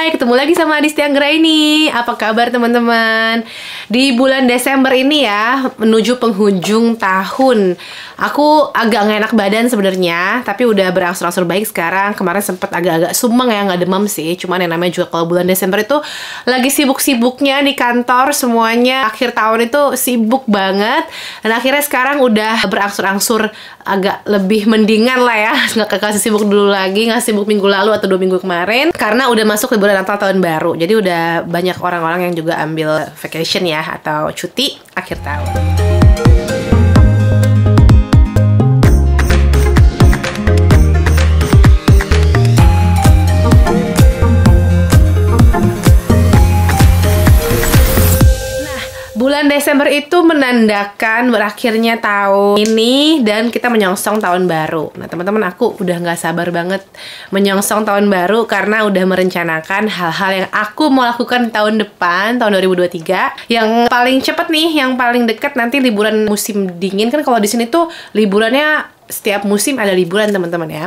Hai, ketemu lagi sama Adisty Anggraini. Apa kabar teman-teman? Di bulan Desember ini ya, menuju penghujung tahun, aku agak nggak enak badan sebenarnya, tapi udah berangsur-angsur baik sekarang. Kemarin sempet agak-agak sumeng ya, nggak demam sih. Cuman yang namanya juga kalau bulan Desember itu lagi sibuk-sibuknya di kantor, semuanya akhir tahun itu sibuk banget. Dan akhirnya sekarang udah berangsur-angsur agak lebih mendingan lah ya, nggak kasih sibuk dulu lagi, nggak sibuk minggu lalu atau 2 minggu kemarin, karena udah masuk liburan Natal tahun baru. Jadi udah banyak orang-orang yang juga ambil vacation ya, atau cuti akhir tahun. Bulan Desember itu menandakan berakhirnya tahun ini dan kita menyongsong tahun baru. Nah teman-teman, aku udah nggak sabar banget menyongsong tahun baru karena udah merencanakan hal-hal yang aku mau lakukan tahun depan, tahun 2023. Yang paling cepet nih, yang paling deket nanti liburan musim dingin. Kan kalau di sini tuh liburannya setiap musim ada liburan teman-teman ya.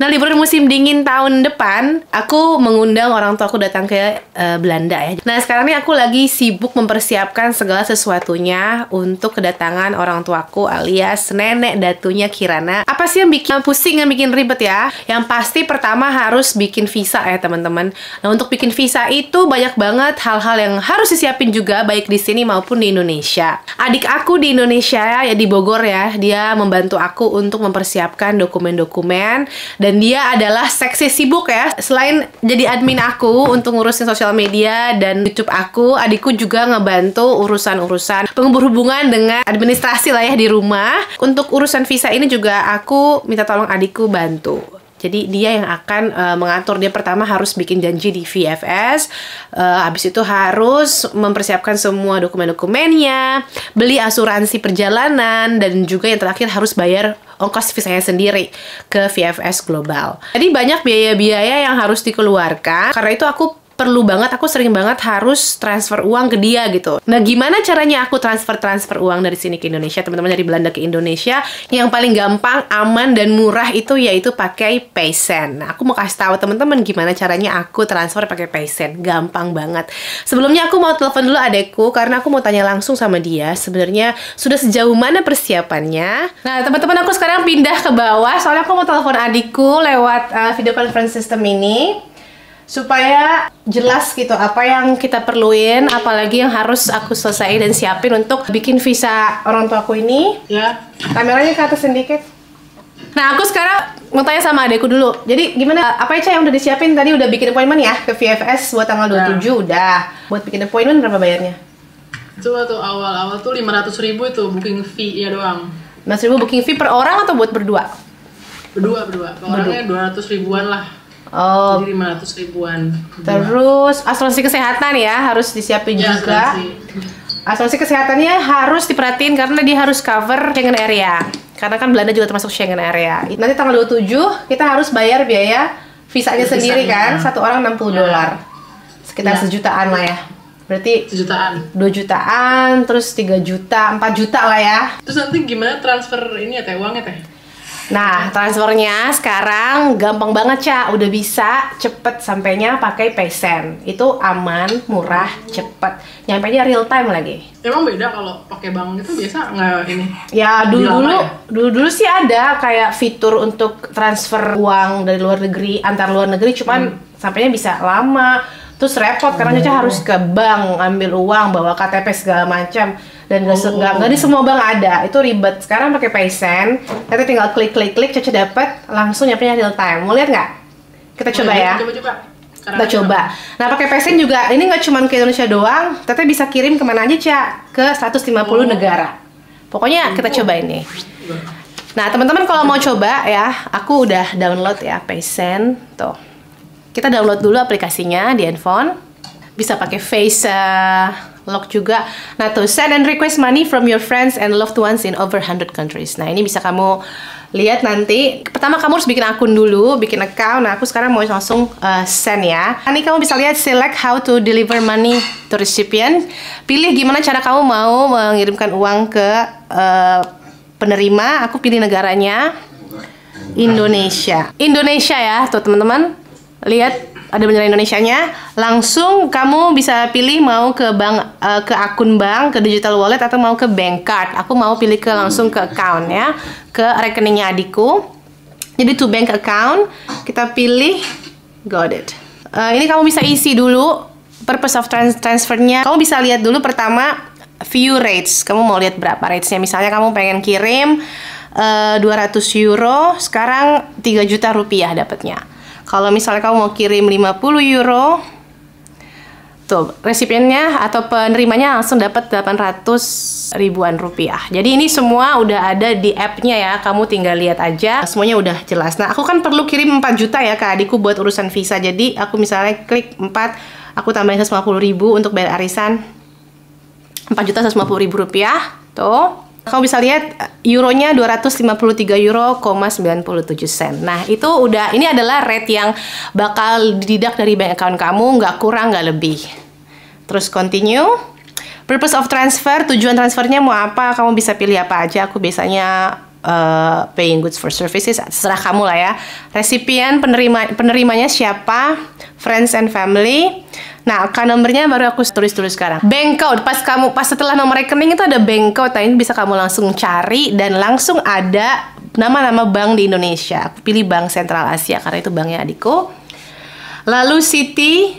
Nah liburan musim dingin tahun depan aku mengundang orang tua aku datang ke Belanda ya. Nah sekarang ini aku lagi sibuk mempersiapkan segala sesuatunya untuk kedatangan orang tuaku alias nenek datunya Kirana. Apa sih yang bikin pusing, yang bikin ribet ya? Yang pasti pertama harus bikin visa ya teman-teman. Nah untuk bikin visa itu banyak banget hal-hal yang harus disiapin juga, baik di sini maupun di Indonesia. Adik aku di Indonesia ya, di Bogor ya, dia membantu aku untuk mempersiapkan dokumen-dokumen, dan dia adalah seksi sibuk ya. Selain jadi admin aku untuk ngurusin sosial media dan YouTube aku, adikku juga ngebantu urusan-urusan berhubungan dengan administrasi lah ya di rumah. Untuk urusan visa ini juga aku minta tolong adikku bantu. Jadi dia yang akan mengatur. Dia pertama harus bikin janji di VFS, habis itu harus mempersiapkan semua dokumen-dokumennya, beli asuransi perjalanan, dan juga yang terakhir harus bayar ongkos visanya sendiri ke VFS Global. Jadi banyak biaya-biaya yang harus dikeluarkan. Karena itu aku sering banget harus transfer uang ke dia gitu. Nah, gimana caranya aku transfer uang dari sini ke Indonesia, teman-teman, dari Belanda ke Indonesia? Yang paling gampang, aman, dan murah itu yaitu pakai Paysend. Nah, aku mau kasih tahu teman-teman gimana caranya aku transfer pakai Paysend. Gampang banget. Sebelumnya aku mau telepon dulu adekku karena aku mau tanya langsung sama dia sebenarnya sudah sejauh mana persiapannya. Nah, teman-teman, aku sekarang pindah ke bawah soalnya aku mau telepon adikku lewat video conference system ini, supaya jelas gitu apa yang kita perluin, apalagi yang harus aku selesaiin dan siapin untuk bikin visa orang tuaku ini. Ya, kameranya ke atas sedikit. Nah, aku sekarang mau tanya sama adekku dulu. Jadi gimana, apa aja yang udah disiapin? Tadi udah bikin appointment ya ke VFS buat tanggal 27 udah. Buat bikin appointment berapa bayarnya? Itu waktu awal-awal tuh 500.000 itu booking fee ya doang. 500.000 booking fee per orang atau buat berdua? Berdua. Orangnya 200 ribuan lah. Oh, jadi 500 ribuan. Terus asuransi kesehatan ya harus disiapin ya, juga. Asuransi kesehatannya harus diperhatiin karena dia harus cover Schengen area. Karena kan Belanda juga termasuk Schengen area. Nanti tanggal 27 kita harus bayar biaya visanya sendiri kan, satu orang $60. Sekitar sejutaan lah ya. Berarti sejutaan, 2 jutaan, terus 3 juta, 4 juta lah ya. Terus nanti gimana transfer ini ya teh, uangnya teh? Nah, transfernya sekarang gampang banget, Ca. Udah bisa cepet sampainya pakai Paysend. Itu aman, murah, cepet. Nyampainya real time lagi. Emang beda kalau pakai bank itu biasa nggak ini? Ya, dulu sih ada kayak fitur untuk transfer uang dari luar negeri, antar luar negeri, cuman sampainya bisa lama. Terus repot karena Caca harus ke bank ngambil uang, bawa KTP segala macam, dan nggak di semua bank ada. Itu ribet. Sekarang pakai Paysend, nanti tinggal klik Caca dapat langsung nyampe real time. Mau lihat nggak? Kita coba ya. Kita coba. Nah, pakai Paysend juga ini nggak cuma ke Indonesia doang, tapi bisa kirim kemana aja, Ca, ke 150 negara. Pokoknya kita coba ini. Nah, teman-teman kalau mau coba ya, aku udah download ya Paysend tuh. Kita download dulu aplikasinya di handphone. Bisa pakai face lock juga. Nah tuh, send and request money from your friends and loved ones in over 100 countries. Nah ini bisa kamu lihat nanti. Pertama kamu harus bikin akun dulu, bikin account. Nah aku sekarang mau langsung send ya. Ini kamu bisa lihat select how to deliver money to recipient. Pilih gimana cara kamu mau mengirimkan uang ke penerima. Aku pilih negaranya Indonesia. Indonesia ya tuh teman-teman. Lihat ada beneran Indonesianya. Langsung kamu bisa pilih mau ke bank, ke akun bank, ke digital wallet atau mau ke bank card. Aku mau pilih langsung ke account ya, ke rekeningnya adikku. Jadi to bank account kita pilih, got it. Ini kamu bisa isi dulu purpose of transfernya. Kamu bisa lihat dulu pertama view rates. Kamu mau lihat berapa ratesnya? Misalnya kamu pengen kirim 200 euro, sekarang 3 juta rupiah dapatnya. Kalau misalnya kamu mau kirim 50 euro, tuh resipiennya atau penerimanya langsung dapat 800 ribuan rupiah. Jadi ini semua udah ada di app-nya ya. Kamu tinggal lihat aja, semuanya udah jelas. Nah, aku kan perlu kirim 4 juta ya ke adikku buat urusan visa. Jadi aku misalnya klik 4, aku tambahin 150 ribu untuk bayar arisan. 4.150.000 rupiah. Tuh. Kamu bisa lihat euronya 253 euro,97 sen. Nah, itu udah, ini adalah rate yang bakal dideduct dari bank account kamu, nggak kurang, nggak lebih. Terus continue. Purpose of transfer, tujuan transfernya mau apa, kamu bisa pilih apa aja. Aku biasanya paying goods for services, terserah kamu lah ya. Resipien, penerimanya siapa, friends and family. Nah, account nomornya baru aku tulis dulu sekarang. Bank code, pas setelah nomor rekening itu ada bank code. Nah, ini bisa kamu langsung cari dan langsung ada nama-nama bank di Indonesia. Aku pilih Bank Sentral Asia karena itu banknya adikku. Lalu city,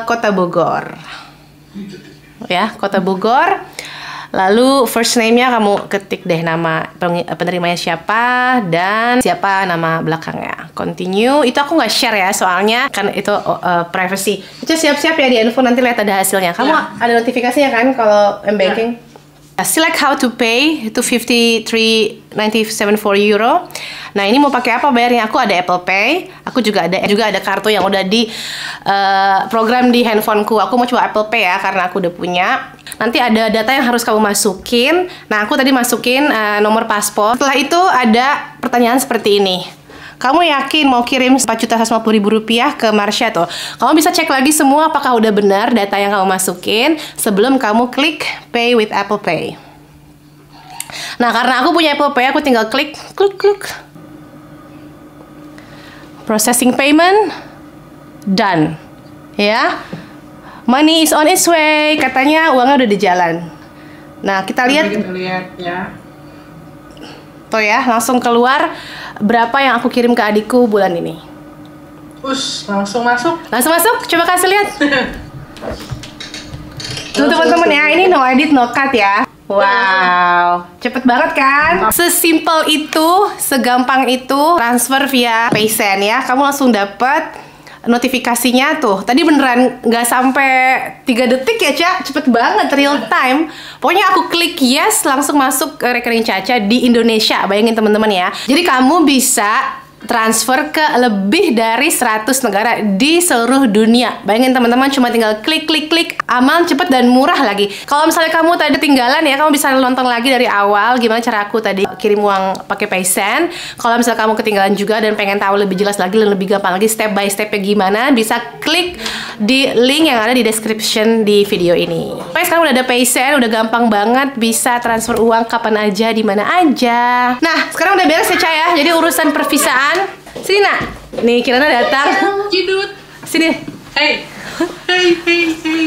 Kota Bogor. Ya, Kota Bogor. Lalu first name-nya kamu ketik deh nama penerimanya siapa dan siapa nama belakangnya. Continue. Itu aku nggak share ya soalnya kan itu privacy. Itu siap-siap ya di handphone, nanti lihat ada hasilnya. Kamu ada notifikasinya kan kalau m-banking? Select how to pay itu 53.97 euro. Nah, ini mau pakai apa bayarnya? Aku ada Apple Pay. Aku juga ada kartu yang udah di program di handphoneku. Aku mau coba Apple Pay ya karena aku udah punya. Nanti ada data yang harus kamu masukin. Nah, aku tadi masukin nomor paspor. Setelah itu ada pertanyaan seperti ini. Kamu yakin mau kirim 4.150.000 rupiah ke Marsha tuh? Kamu bisa cek lagi semua apakah udah benar data yang kamu masukin sebelum kamu klik Pay with Apple Pay. Nah, karena aku punya Apple Pay, aku tinggal klik. Processing payment, done. Ya, money is on its way. Katanya uangnya udah di jalan. Nah, kita lihat ya. Tuh ya, langsung keluar berapa yang aku kirim ke adikku bulan ini. Langsung masuk. Langsung masuk, coba kasih lihat. Tuh teman-teman ya, ini no edit no cut ya. Wow, cepet banget kan? Sesimpel itu, segampang itu transfer via PaySend ya. Kamu langsung dapet notifikasinya tuh. Tadi beneran nggak sampai 3 detik ya, Ca. Cepet banget, real time. Pokoknya aku klik yes, langsung masuk ke rekening Caca di Indonesia. Bayangin teman-teman ya. Jadi kamu bisa transfer ke lebih dari 100 negara di seluruh dunia. Bayangin teman-teman, cuma tinggal klik, aman, cepet, dan murah lagi. Kalau misalnya kamu tadi ketinggalan ya, kamu bisa nonton lagi dari awal gimana cara aku tadi kirim uang pakai PaySend. Kalau misalnya kamu ketinggalan juga dan pengen tahu lebih jelas lagi dan lebih gampang lagi step by stepnya gimana, bisa klik di link yang ada di description di video ini. Oke, sekarang udah ada PaySend, udah gampang banget, bisa transfer uang kapan aja, di mana aja. Nah, sekarang udah beres ya, Ca ya. Jadi urusan pervisaan. Sini nak, nih Kirana datang. Jidut. Sini. Hey.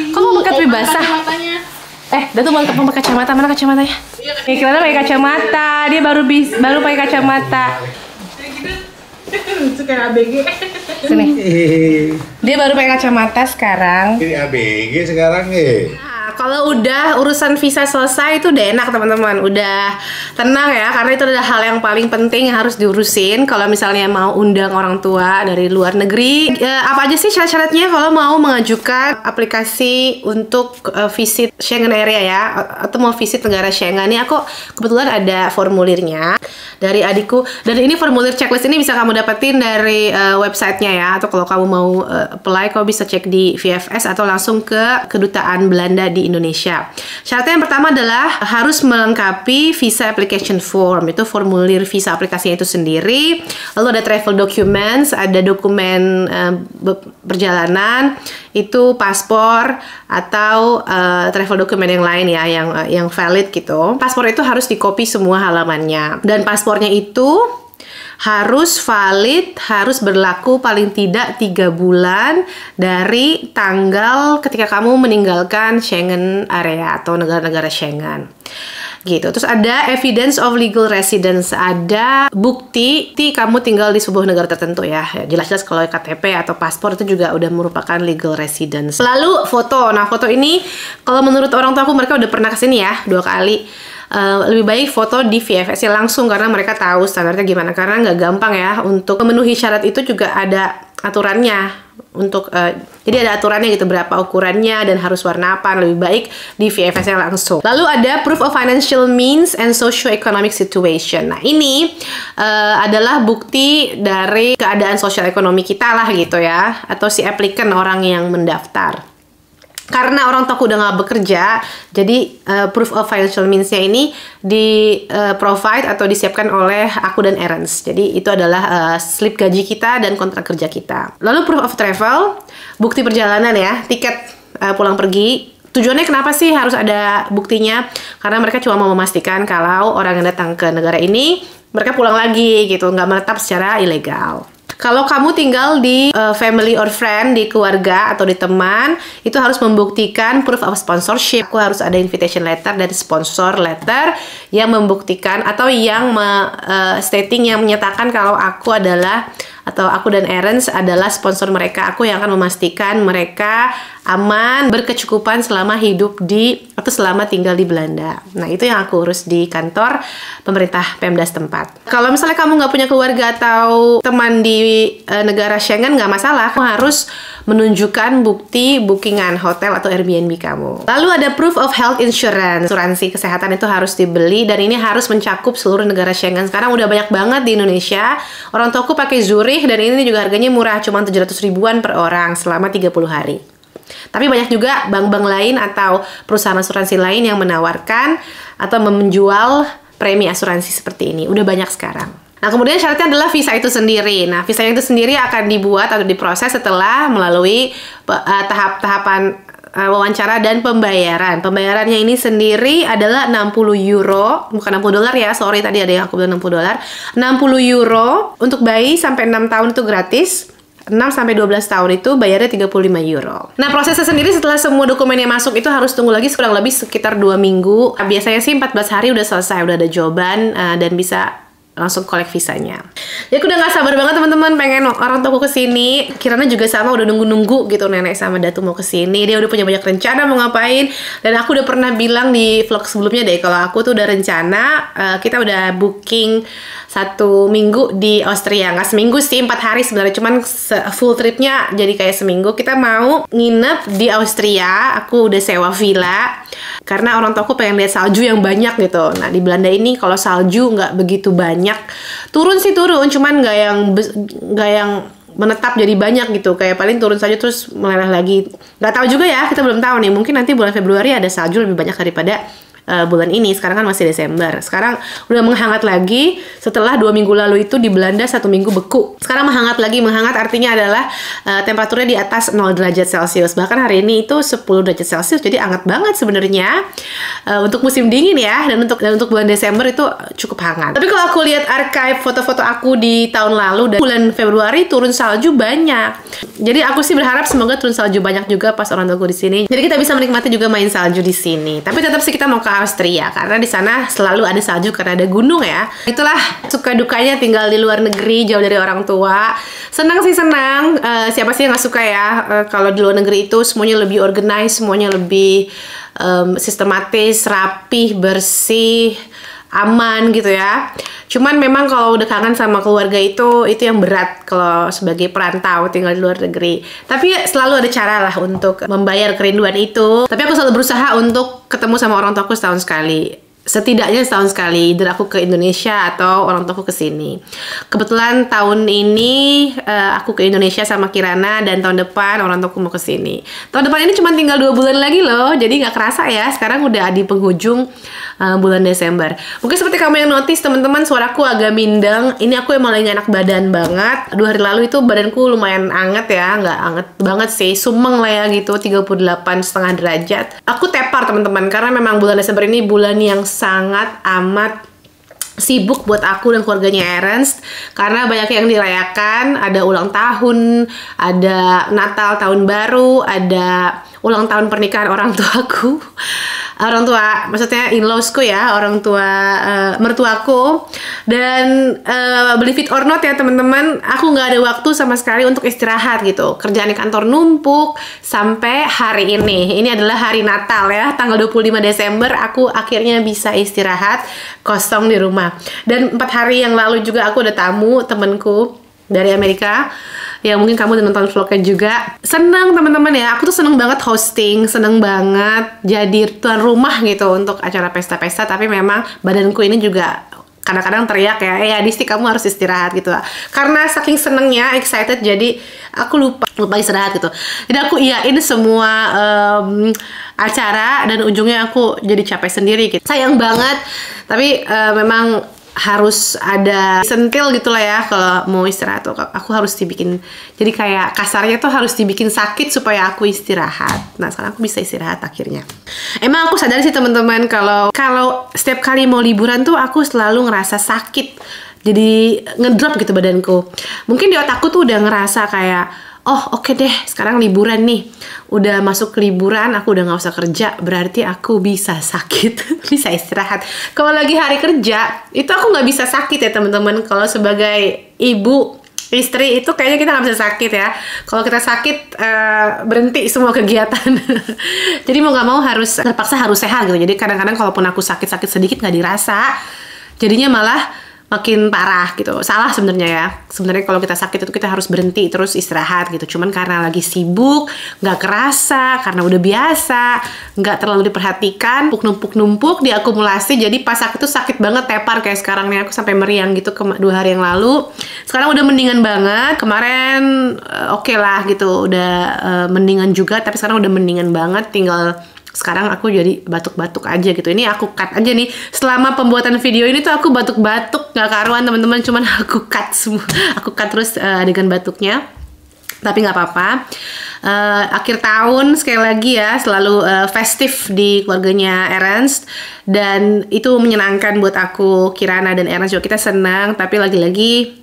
Kok mau pakai topi basah? Datu mau pakai kacamata, mana kacamatanya? Nih Kirana pakai kacamata, dia baru pakai kacamata. Itu kayak ABG. Sini. Dia baru pakai kacamata sekarang. Ini ABG sekarang ya. Kalau udah urusan visa selesai itu udah enak teman-teman, udah tenang ya, karena itu adalah hal yang paling penting yang harus diurusin. Kalau misalnya mau undang orang tua dari luar negeri, apa aja sih syarat-syaratnya kalau mau mengajukan aplikasi untuk visit Schengen area ya, atau mau visit negara Schengen? Ini aku kebetulan ada formulirnya dari adikku, dan ini formulir checklist ini bisa kamu dapetin dari websitenya ya, atau kalau kamu mau apply, kamu bisa cek di VFS atau langsung ke Kedutaan Belanda di Indonesia. Syaratnya yang pertama adalah harus melengkapi visa application form, itu formulir visa aplikasinya itu sendiri. Lalu ada travel documents, ada dokumen perjalanan, itu paspor atau travel dokumen yang lain ya, yang valid gitu. Paspor itu harus di-copy semua halamannya, dan paspornya itu harus valid, harus berlaku paling tidak 3 bulan dari tanggal ketika kamu meninggalkan Schengen area atau negara-negara Schengen. Gitu. Terus ada evidence of legal residence, ada bukti kamu tinggal di sebuah negara tertentu ya. Jelas-jelas kalau KTP atau paspor itu juga udah merupakan legal residence. Lalu foto. Nah, foto ini kalau menurut orang tua aku mereka udah pernah kesini ya 2 kali. Lebih baik foto di VFS langsung karena mereka tahu standarnya gimana, karena nggak gampang ya untuk memenuhi syarat itu, juga ada aturannya untuk jadi ada aturannya gitu berapa ukurannya dan harus warna apa. Lebih baik di VFS langsung. Lalu ada proof of financial means and socio-economic situation. Nah, ini adalah bukti dari keadaan sosial ekonomi kita lah gitu ya, atau si applicant, orang yang mendaftar. Karena orang tua udah nggak bekerja, jadi proof of financial means-nya ini di-provide atau disiapkan oleh aku dan Erens. Jadi itu adalah slip gaji kita dan kontrak kerja kita. Lalu proof of travel, bukti perjalanan ya, tiket pulang pergi. Tujuannya kenapa sih harus ada buktinya? Karena mereka cuma mau memastikan kalau orang yang datang ke negara ini, mereka pulang lagi gitu, nggak menetap secara ilegal. Kalau kamu tinggal di family or friend, di keluarga atau di teman, itu harus membuktikan proof of sponsorship. Aku harus ada invitation letter dan sponsor letter yang membuktikan atau yang stating, yang menyatakan kalau aku adalah, atau aku dan Erens adalah sponsor mereka. Aku yang akan memastikan mereka aman, berkecukupan selama hidup di atau selama tinggal di Belanda. Nah, itu yang aku urus di kantor pemerintah Pemda setempat. Kalau misalnya kamu nggak punya keluarga atau teman di negara Schengen, nggak masalah. Kamu harus menunjukkan bukti bookingan hotel atau Airbnb kamu. Lalu ada proof of health insurance. Asuransi kesehatan itu harus dibeli dan ini harus mencakup seluruh negara Schengen. Sekarang udah banyak banget di Indonesia. Orang tuaku pakai Zurich dan ini juga harganya murah, cuma 700 ribuan per orang selama 30 hari. Tapi banyak juga bank-bank lain atau perusahaan asuransi lain yang menawarkan atau menjual premi asuransi seperti ini. Udah banyak sekarang. Nah, kemudian syaratnya adalah visa itu sendiri. Nah, visa itu sendiri akan dibuat atau diproses setelah melalui tahap-tahapan wawancara dan pembayaran. Pembayarannya ini sendiri adalah 60 euro, bukan 60 dolar ya, sorry tadi ada yang aku bilang 60 dolar. 60 euro untuk bayi sampai 6 tahun itu gratis. 6 sampai 12 tahun itu bayarnya 35 euro. Nah, prosesnya sendiri setelah semua dokumennya masuk itu harus tunggu lagi kurang lebih sekitar 2 minggu. Biasanya sih 14 hari udah selesai, udah ada jawaban dan bisa langsung collect visanya. Ya, aku udah gak sabar banget teman-teman pengen orang tuaku kesini. Kirana juga sama, udah nunggu-nunggu gitu, nenek sama datu mau kesini. Dia udah punya banyak rencana mau ngapain. Dan aku udah pernah bilang di vlog sebelumnya deh, kalau aku tuh udah rencana, kita udah booking 1 minggu di Austria. Nggak seminggu sih, 4 hari sebenarnya, cuman full tripnya jadi kayak seminggu. Kita mau nginep di Austria. Aku udah sewa villa karena orang tuaku pengen lihat salju yang banyak gitu. Nah, di Belanda ini kalau salju nggak begitu banyak. Turun sih turun, cuman nggak yang menetap jadi banyak gitu. Kayak paling turun saja terus meleleh lagi. Nggak tahu juga ya, kita belum tahu nih. Mungkin nanti bulan Februari ada salju lebih banyak daripada bulan ini. Sekarang kan masih Desember. Sekarang udah menghangat lagi. Setelah 2 minggu lalu itu di Belanda 1 minggu beku. Sekarang menghangat lagi. Menghangat artinya adalah temperaturnya di atas 0 derajat Celcius. Bahkan hari ini itu 10 derajat Celcius. Jadi hangat banget sebenarnya untuk musim dingin ya. Dan untuk bulan Desember itu cukup hangat. Tapi kalau aku lihat archive foto-foto aku di tahun lalu, dan bulan Februari turun salju banyak. Jadi aku sih berharap semoga turun salju banyak juga pas orang tuaku di sini. Jadi kita bisa menikmati juga main salju di sini. Tapi tetap sih kita mau ke Austria karena di sana selalu ada salju karena ada gunung ya. Itulah suka dukanya tinggal di luar negeri jauh dari orang tua. Senang sih senang. Siapa sih yang nggak suka ya kalau di luar negeri itu semuanya lebih organized, semuanya lebih sistematis, rapih, bersih, aman gitu ya. Cuman memang kalau udah kangen sama keluarga itu yang berat kalau sebagai perantau tinggal di luar negeri. Tapi selalu ada cara lah untuk membayar kerinduan itu. Tapi aku selalu berusaha untuk ketemu sama orang tuaku setahun sekali. Setidaknya setahun sekali, either aku ke Indonesia atau orang tuaku ke sini. Kebetulan tahun ini aku ke Indonesia sama Kirana dan tahun depan orang tuaku mau ke sini. Tahun depan ini cuma tinggal 2 bulan lagi loh, jadi nggak kerasa ya. Sekarang udah di penghujung bulan Desember. Mungkin seperti kamu yang notice teman-teman, suaraku agak mindeng. Ini aku emang lagi gak enak badan banget. 2 hari lalu itu badanku lumayan anget ya, nggak anget banget sih, sumeng lah ya gitu, 38,5 derajat. Aku tepar teman-teman karena memang bulan Desember ini bulan yang sangat amat sibuk buat aku dan keluarganya Ernst karena banyak yang dirayakan, ada ulang tahun, ada Natal, tahun baru, ada ulang tahun pernikahan orang tuaku. Orang tua, maksudnya in-lawsku ya, orang tua mertuaku. Dan believe it or not ya teman-teman, aku nggak ada waktu sama sekali untuk istirahat gitu. Kerjaan di kantor numpuk sampai hari ini. Ini adalah hari Natal ya, tanggal 25 Desember aku akhirnya bisa istirahat kosong di rumah. Dan 4 hari yang lalu juga aku ada tamu temenku dari Amerika yang mungkin kamu udah nonton vlognya juga. Seneng teman-teman ya, aku tuh seneng banget hosting, seneng banget jadi tuan rumah gitu untuk acara pesta-pesta. Tapi memang badanku ini juga kadang-kadang teriak ya, Disti kamu harus istirahat gitu lah. Karena saking senengnya, excited, jadi aku lupa istirahat gitu. Jadi aku iyain semua acara dan ujungnya aku jadi capek sendiri gitu. Sayang banget, tapi memang harus ada sentil gitulah ya kalau mau istirahat tuh. Aku harus dibikin, jadi kayak kasarnya tuh harus dibikin sakit supaya aku istirahat. Nah sekarang aku bisa istirahat akhirnya. Emang aku sadar sih teman-teman kalau setiap kali mau liburan tuh aku selalu ngerasa sakit, jadi ngedrop gitu badanku. Mungkin di otakku tuh udah ngerasa kayak, oh oke deh sekarang liburan nih, udah masuk liburan aku udah nggak usah kerja, berarti aku bisa sakit, bisa istirahat. Kalau lagi hari kerja itu aku nggak bisa sakit ya teman-teman. Kalau sebagai ibu istri itu kayaknya kita nggak bisa sakit ya. Kalau kita sakit berhenti semua kegiatan. Jadi mau nggak mau terpaksa harus sehat gitu. Jadi kadang-kadang kalaupun aku sakit-sakit sedikit nggak dirasa, jadinya malah makin parah gitu. Salah sebenarnya ya. Sebenarnya kalau kita sakit itu kita harus berhenti terus istirahat gitu. Cuman karena lagi sibuk, nggak kerasa, karena udah biasa, nggak terlalu diperhatikan, numpuk-numpuk, diakumulasi. Jadi pas sakit itu sakit banget, tepar kayak sekarang nih. Aku sampai meriang gitu 2 hari yang lalu. Sekarang udah mendingan banget. Kemarin oke lah gitu, udah mendingan juga. Tapi sekarang udah mendingan banget. Tinggal sekarang aku jadi batuk-batuk aja gitu. Ini aku cut aja nih. Selama pembuatan video ini tuh aku batuk-batuk nggak karuan teman-teman. Cuman aku cut semua. Aku cut terus adegan batuknya. Tapi nggak apa-apa. Akhir tahun sekali lagi ya selalu festif di keluarganya Ernst. Dan itu menyenangkan buat aku. Kirana dan Ernst juga kita senang. Tapi lagi-lagi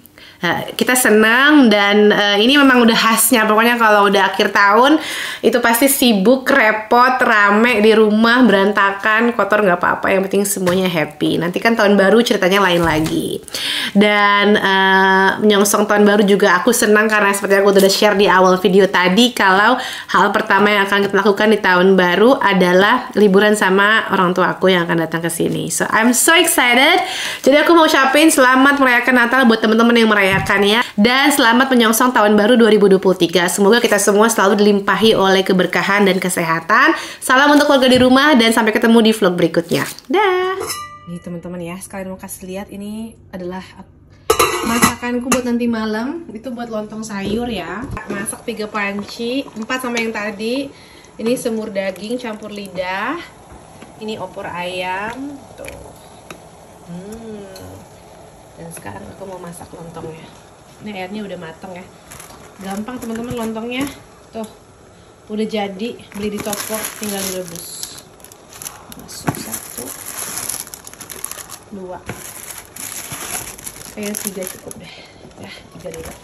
kita senang dan ini memang udah khasnya. Pokoknya kalau udah akhir tahun itu pasti sibuk, repot, rame di rumah, berantakan, kotor nggak apa-apa, yang penting semuanya happy. Nanti kan tahun baru ceritanya lain lagi. Dan menyongsong tahun baru juga aku senang karena seperti aku udah share di awal video tadi, kalau hal pertama yang akan kita lakukan di tahun baru adalah liburan sama orang tua aku yang akan datang ke sini. So I'm so excited. Jadi aku mau ucapin selamat merayakan Natal buat teman-teman yang merayakan ya, dan selamat menyongsong tahun baru 2023. Semoga kita semua selalu dilimpahi oleh keberkahan dan kesehatan. Salam untuk keluarga di rumah dan sampai ketemu di vlog berikutnya. Dah. Nih teman-teman ya, sekalian mau kasih lihat, ini adalah masakanku buat nanti malam. Itu buat lontong sayur ya. Masak 3 panci, 4 sama yang tadi. Ini semur daging campur lidah. Ini opor ayam. Tuh. Dan sekarang aku mau masak lontongnya. Ini airnya udah mateng ya. Gampang teman-teman lontongnya. Tuh, udah jadi, beli di toko, tinggal direbus. Masuk 1, 2, kayaknya 3 cukup deh. Ya, 3 dulu.